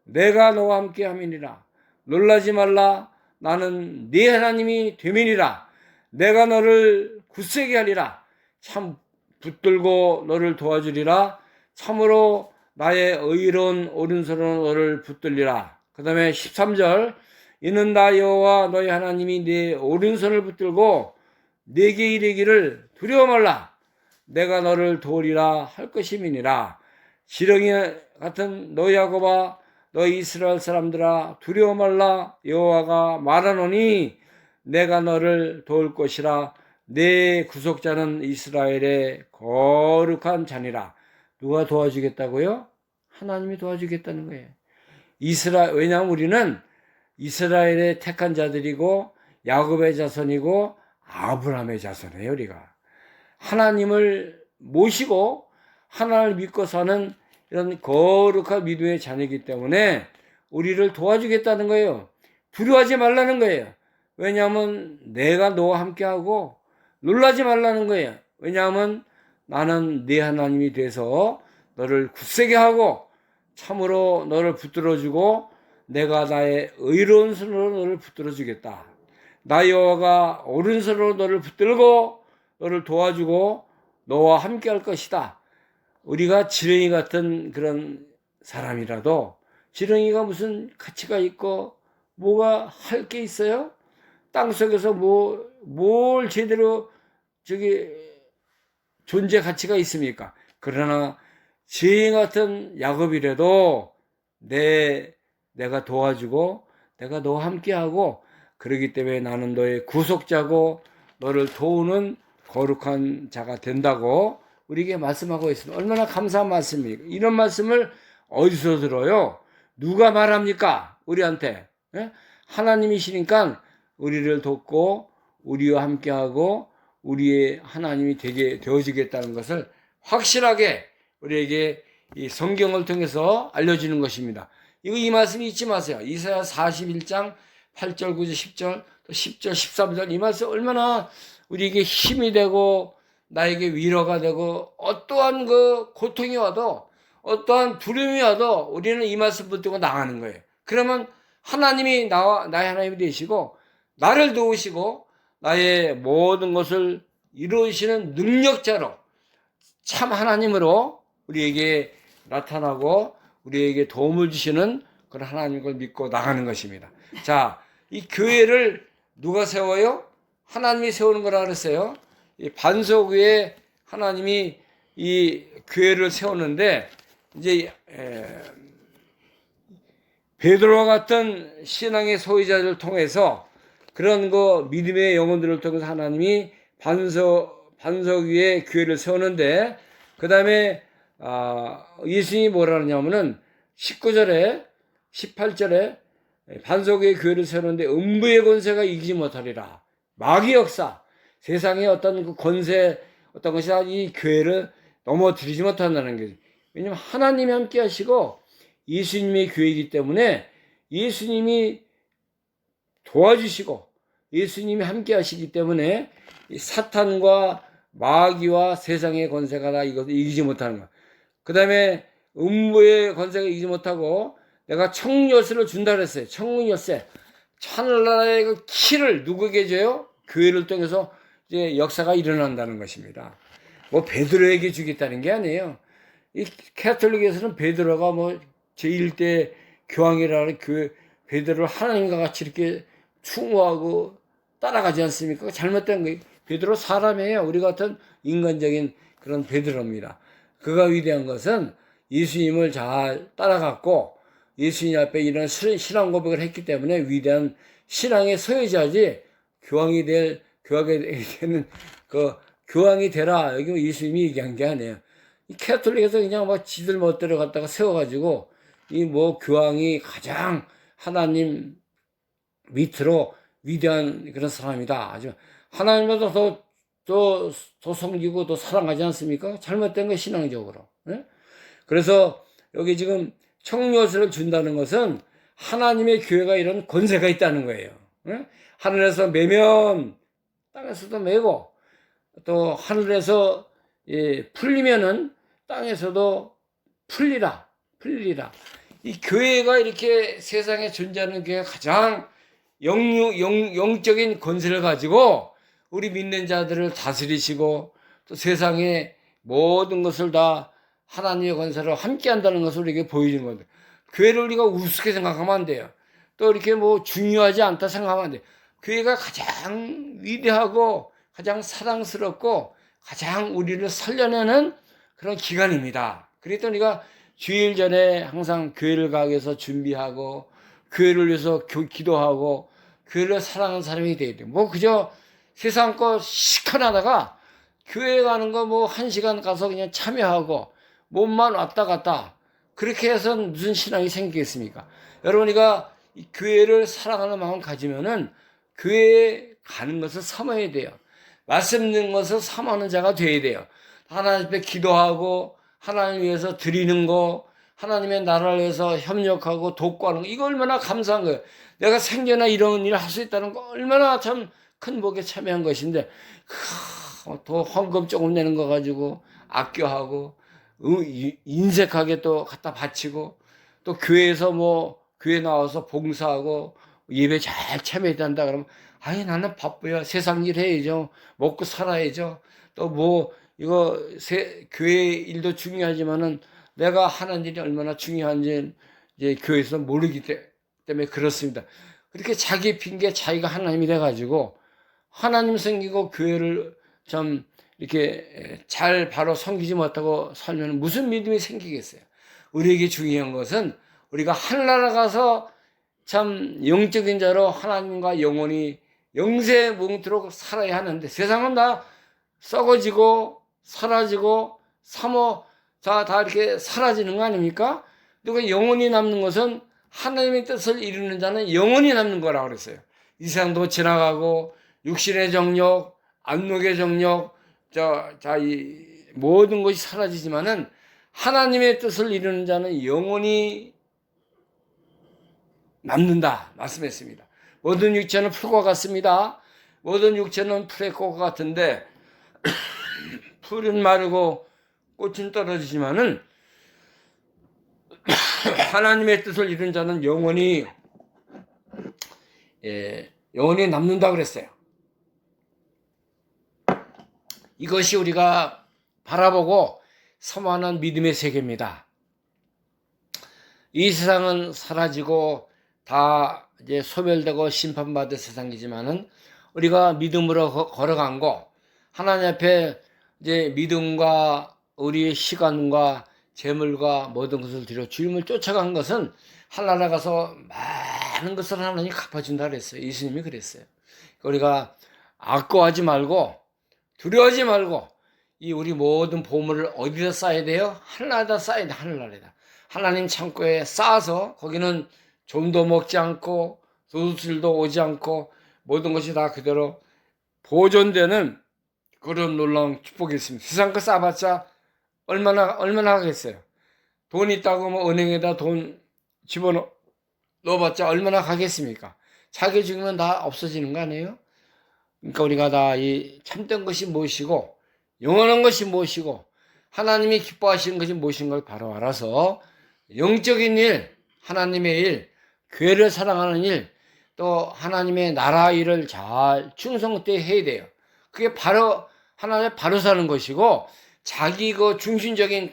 내가 너와 함께 함이니라. 놀라지 말라, 나는 네 하나님이 됨이니라. 내가 너를 굳세게 하리라. 참 붙들고 너를 도와주리라. 참으로 나의 의로운 오른손으로 너를 붙들리라. 그 다음에 13절, 이는 나 여호와 너희 하나님이 네 오른손을 붙들고 네게 이르기를 두려워 말라, 내가 너를 도우리라 할 것임이니라. 지렁이 같은 너희 야곱아, 너희 이스라엘 사람들아, 두려워 말라, 여호와가 말하노니 내가 너를 도울 것이라. 내 구속자는 이스라엘의 거룩한 자니라. 누가 도와주겠다고요? 하나님이 도와주겠다는 거예요. 왜냐하면 우리는 이스라엘의 택한 자들이고 야곱의 자손이고 아브라함의 자손이에요. 우리가 하나님을 모시고 하나님을 믿고 사는 이런 거룩한 믿음의 자녀이기 때문에 우리를 도와주겠다는 거예요. 두려워하지 말라는 거예요. 왜냐하면 내가 너와 함께하고 놀라지 말라는 거예요. 왜냐하면 나는 네 하나님이 돼서 너를 굳세게 하고 참으로 너를 붙들어주고 내가 나의 의로운 손으로 너를 붙들어주겠다. 나 여호와가 오른손으로 너를 붙들고 너를 도와주고 너와 함께 할 것이다. 우리가 지렁이 같은 그런 사람이라도 지렁이가 무슨 가치가 있고 뭐가 할 게 있어요? 땅속에서 뭘 제대로 존재 가치가 있습니까? 그러나 지렁이 같은 야곱이라도 내가 도와주고 내가 너와 함께하고 그러기 때문에 나는 너의 구속자고 너를 도우는 거룩한 자가 된다고 우리에게 말씀하고 있습니다. 얼마나 감사한 말씀입니까? 이런 말씀을 어디서 들어요? 누가 말합니까? 우리한테. 하나님이시니까 우리를 돕고 우리와 함께하고 우리의 하나님이 되어지겠다는 것을 확실하게 우리에게 이 성경을 통해서 알려주는 것입니다. 이 말씀이 잊지 마세요. 이사야 41장 8절, 9절, 10절, 또 10절, 13절 이 말씀 얼마나 우리에게 힘이 되고 나에게 위로가 되고 어떠한 그 고통이 와도 어떠한 두려움이 와도 우리는 이 말씀 붙들고 나가는 거예요. 그러면 하나님이 나의 하나님이 되시고 나를 도우시고 나의 모든 것을 이루시는 능력자로 참 하나님으로 우리에게 나타나고 우리에게 도움을 주시는 그런 하나님을 믿고 나가는 것입니다. 자, 이 교회를 누가 세워요? 하나님이 세우는 거라 그랬어요. 이 반석 위에 하나님이 이 교회를 세우는데 이제 베드로와 같은 신앙의 소유자들을 통해서 그런 믿음의 영혼들을 통해서 하나님이 반석 위에 교회를 세우는데 그 다음에 예수님이 뭐라 하냐면은 19절에 18절에 반석 위에 교회를 세우는데 음부의 권세가 이기지 못하리라. 마귀 역사, 세상의 어떤 그 권세, 어떤 것이 이 교회를 넘어뜨리지 못한다는 거죠. 왜냐하면 하나님이 함께 하시고 예수님의 교회이기 때문에 예수님이 도와주시고 예수님이 함께 하시기 때문에 사탄과 마귀와 세상의 권세가 다 이것을 이기지 못하는 거야. 그 다음에 음부의 권세가 이기지 못하고 내가 청열쇠를 준다 그랬어요. 청열쇠. 하늘나라의 그 키를 누구에게 줘요? 교회를 통해서 이제 역사가 일어난다는 것입니다. 뭐 베드로에게 주겠다는 게 아니에요. 이 캐톨릭에서는 베드로가 뭐 제1대 교황이라는 그 베드로를 하나님과 같이 이렇게 충고하고 따라가지 않습니까? 잘못된 거예요. 베드로 사람이에요. 우리 같은 인간적인 그런 베드로입니다. 그가 위대한 것은 예수님을 잘 따라갔고 예수님 앞에 이런 신앙 고백을 했기 때문에 위대한 신앙의 소유자지 교황이 되는 그 교황이 되라. 여기 예수님이 얘기한 게 아니에요. 이 캐톨릭에서 그냥 막 지들 멋대로 갖다가 세워가지고 이 뭐 교황이 가장 하나님 밑으로 위대한 그런 사람이다. 아주 하나님보다 더 섬기고 더 사랑하지 않습니까? 잘못된 거 신앙적으로. 네? 그래서 여기 지금 청요세를 준다는 것은 하나님의 교회가 이런 권세가 있다는 거예요. 네? 하늘에서 매면 땅에서도 매고 또 하늘에서 풀리면은 땅에서도 풀리라. 이 교회가 이렇게 세상에 존재하는 교회가 가장 영적인 권세를 가지고 우리 믿는 자들을 다스리시고 또 세상의 모든 것을 다 하나님의 권세로 함께 한다는 것을 우리에게 보여주는 건데 교회를 우리가 우습게 생각하면 안 돼요. 또 이렇게 뭐 중요하지 않다 생각하면 안 돼요. 교회가 가장 위대하고 가장 사랑스럽고 가장 우리를 살려내는 그런 기관입니다. 그래서 우리가 주일 전에 항상 교회를 가기 위해서 준비하고 교회를 위해서 기도하고 교회를 사랑하는 사람이 돼야 돼요. 뭐 그저 세상 거 시큰하다가 교회 가는 거 뭐 1시간 가서 그냥 참여하고 몸만 왔다 갔다 그렇게 해서 무슨 신앙이 생기겠습니까? 여러분이가 교회를 사랑하는 마음 가지면은 교회에 가는 것을 삼아야 돼요. 말씀 듣는 것을 삼하는 자가 돼야 돼요. 하나님 앞에 기도하고 하나님 위해서 드리는 거, 하나님의 나라를 위해서 협력하고 돕고 하는 거, 이거 얼마나 감사한 거예요. 내가 생전에 이런 일을 할 수 있다는 거 얼마나 참 큰 복에 참여한 것인데 또 헌금 조금 내는 거 가지고 아껴하고 인색하게 또 갖다 바치고 또 교회에서 뭐 교회 나와서 봉사하고 예배 잘 참여한다 그러면 아니 나는 바빠요. 세상 일 해야죠. 먹고 살아야죠. 또 뭐 이거 교회 일도 중요하지만은 내가 하는 일이 얼마나 중요한지 이제 교회에서 모르기 때문에 그렇습니다. 그렇게 자기 핑계 자기가 하나님이 돼가지고 하나님 섬기고 교회를 좀 이렇게 잘 바로 섬기지 못하고 살면 무슨 믿음이 생기겠어요? 우리에게 중요한 것은 우리가 하늘나라 가서 참 영적인 자로 하나님과 영원히 영세무궁토록 살아야 하는데 세상은 다 썩어지고 사라지고 다 이렇게 사라지는 거 아닙니까? 그리고 영원히 남는 것은 하나님의 뜻을 이루는 자는 영원히 남는 거라고 그랬어요. 이 세상도 지나가고 육신의 정욕, 안목의 정욕, 이 모든 것이 사라지지만은 하나님의 뜻을 이루는 자는 영원히 남는다 말씀했습니다. 모든 육체는 풀과 같습니다. 모든 육체는 풀의 꽃과 같은데 풀은 마르고 꽃은 떨어지지만은 하나님의 뜻을 이룬 자는 영원히 남는다 그랬어요. 이것이 우리가 바라보고 섬하는 믿음의 세계입니다. 이 세상은 사라지고 다 이제 소멸되고 심판받을 세상이지만은 우리가 믿음으로 걸어간 거 하나님 앞에 이제 믿음과 우리의 시간과 재물과 모든 것을 들여 주님을 쫓아간 것은 하늘나라 가서 많은 것을 하나님이 갚아준다 그랬어요. 예수님이 그랬어요. 우리가 아까워하지 말고 두려워하지 말고 이 우리 모든 보물을 어디다 쌓아야 돼요? 하늘나라에다 쌓아야 돼. 하늘나라에다. 하나님 창고에 쌓아서 거기는 좀도 먹지 않고 도둑질도 오지 않고 모든 것이 다 그대로 보존되는 그런 놀라운 축복이 있습니다. 세상 거 쌓아봤자 얼마나 하겠어요. 돈 있다고 뭐 은행에다 돈 집어넣어 넣어봤자 얼마나 가겠습니까? 자기 죽으면 다 없어지는 거 아니에요? 그러니까 우리가 다 이 참된 것이 무엇이고 영원한 것이 무엇이고 하나님이 기뻐하시는 것이 무엇인 걸 바로 알아서 영적인 일, 하나님의 일, 교회를 사랑하는 일, 또 하나님의 나라 일을 잘 충성되게 해야 돼요. 그게 바로 하나님 바로 사는 것이고 자기 그 중심적인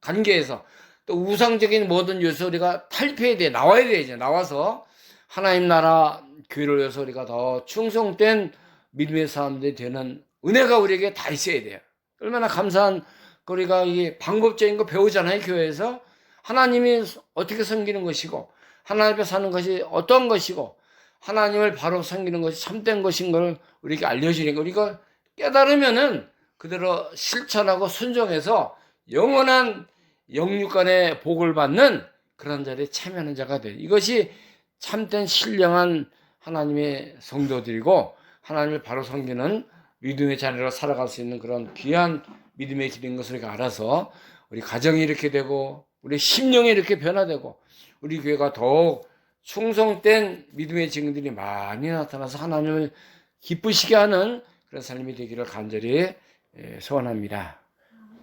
관계에서 또 우상적인 모든 요소 우리가 탈피해야 돼. 나와야 돼. 이제 나와서 하나님 나라 교회를 위해서 우리가 더 충성된 믿음의 사람들이 되는 은혜가 우리에게 다 있어야 돼요. 얼마나 감사한 우리가 이 방법적인 거 배우잖아요. 교회에서 하나님이 어떻게 섬기는 것이고 하나님 앞에 사는 것이 어떤 것이고 하나님을 바로 섬기는 것이 참된 것인 걸 우리에게 알려주니까 우리가 깨달으면은 그대로 실천하고 순종해서 영원한 영육간의 복을 받는 그런 자리에 참여하는 자가 돼요. 이것이 참된 신령한 하나님의 성도들이고 하나님을 바로 섬기는 믿음의 자녀로 살아갈 수 있는 그런 귀한 믿음의 길인 것을 우리가 알아서 우리 가정이 이렇게 되고 우리 심령이 이렇게 변화되고 우리 교회가 더욱 충성된 믿음의 증인들이 많이 나타나서 하나님을 기쁘시게 하는 그런 삶이 되기를 간절히 소원합니다.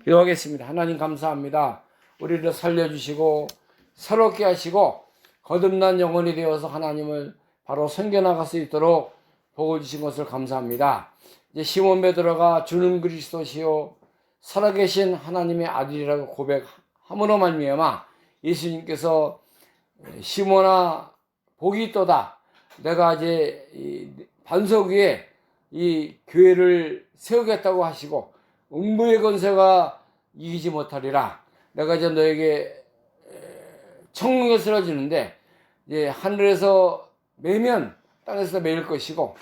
기도하겠습니다. 하나님 감사합니다. 우리를 살려주시고 새롭게 하시고 거듭난 영혼이 되어서 하나님을 바로 섬겨나갈 수 있도록 복을 주신 것을 감사합니다. 이제 시몬 베드로가 주는 그리스도시요 살아계신 하나님의 아들이라고 고백함으로 말미암아 예수님께서 시몬아 복이 있도다. 내가 이제 이 반석 위에 이 교회를 세우겠다고 하시고 음부의 권세가 이기지 못하리라. 내가 이제 너에게 천국에 쓰러지는데 이제 하늘에서 매면 땅에서 매일 것이고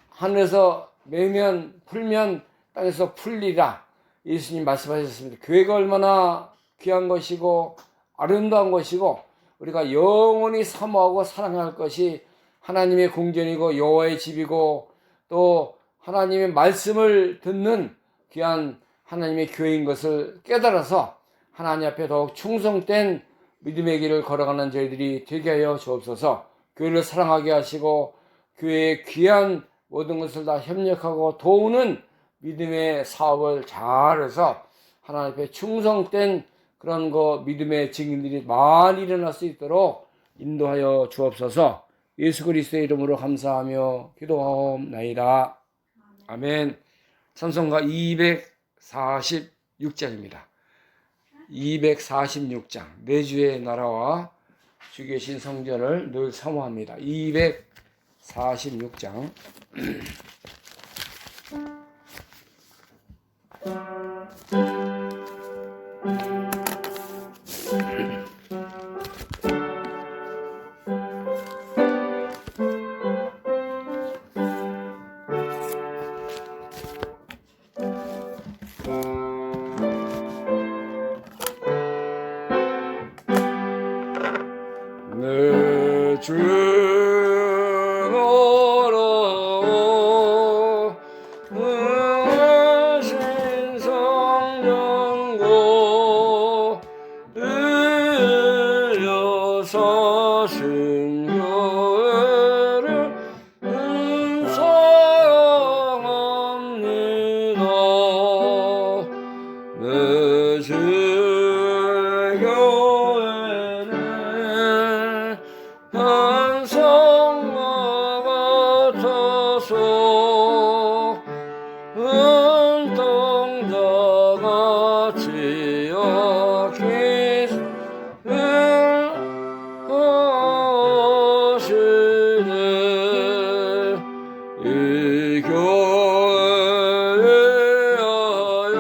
하늘에서 매면 풀면 땅에서 풀리라. 예수님 말씀하셨습니다. 교회가 얼마나 귀한 것이고 아름다운 것이고 우리가 영원히 사모하고 사랑할 것이 하나님의 궁전이고 여호와의 집이고 또 하나님의 말씀을 듣는 귀한 하나님의 교회인 것을 깨달아서 하나님 앞에 더욱 충성된 믿음의 길을 걸어가는 저희들이 되게 하여 주옵소서. 교회를 사랑하게 하시고 교회의 귀한 모든 것을 다 협력하고 도우는 믿음의 사업을 잘해서 하나님 앞에 충성된 그런 믿음의 증인들이 많이 일어날 수 있도록 인도하여 주옵소서. 예수 그리스도의 이름으로 감사하며 기도하옵나이다. 아멘. 찬송가 246장입니다. 246장 내 주의 나라와 주 계신 성전을 늘 사모합니다. 246장 내 주로 하신 성령고 의려 서신 교회를 사랑합니다. 내 주의 교회는 한 성과 같아서 은동자같이 여기시네. 이 교회에 하여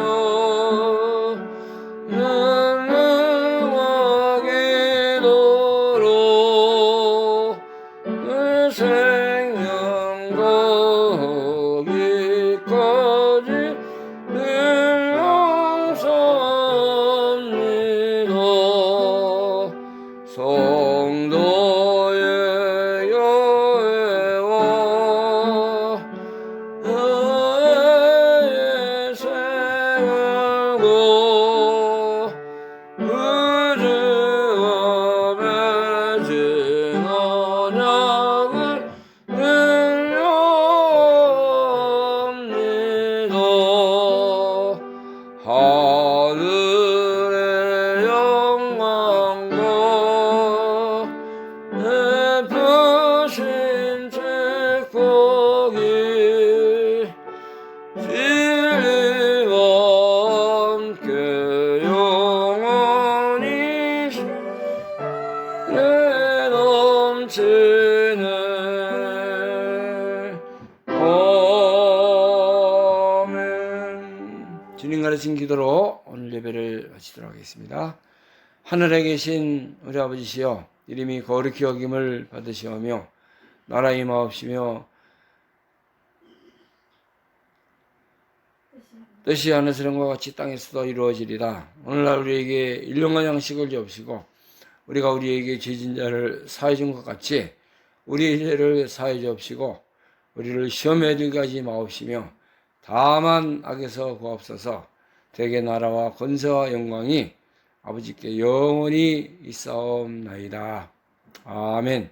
능력하기도록 생명과 가르친 기도로 오늘 예배를 마치도록 하겠습니다. 하늘에 계신 우리 아버지시여, 이름이 거룩히 여김을 받으시오며 나라 임하옵시며 뜻이 하늘에서과 같이 땅에서도 이루어지리다. 오늘날 우리에게 일용할 양식을 주옵시고 우리가 우리에게 죄진 자를 사해 준 것 같이 우리의 죄를 사해 주옵시고 우리를 시험에 들게 하지 마옵시며 다만 악에서 구하옵소서. 대개 나라와 권세와 영광이 아버지께 영원히 있사옵나이다. 아멘.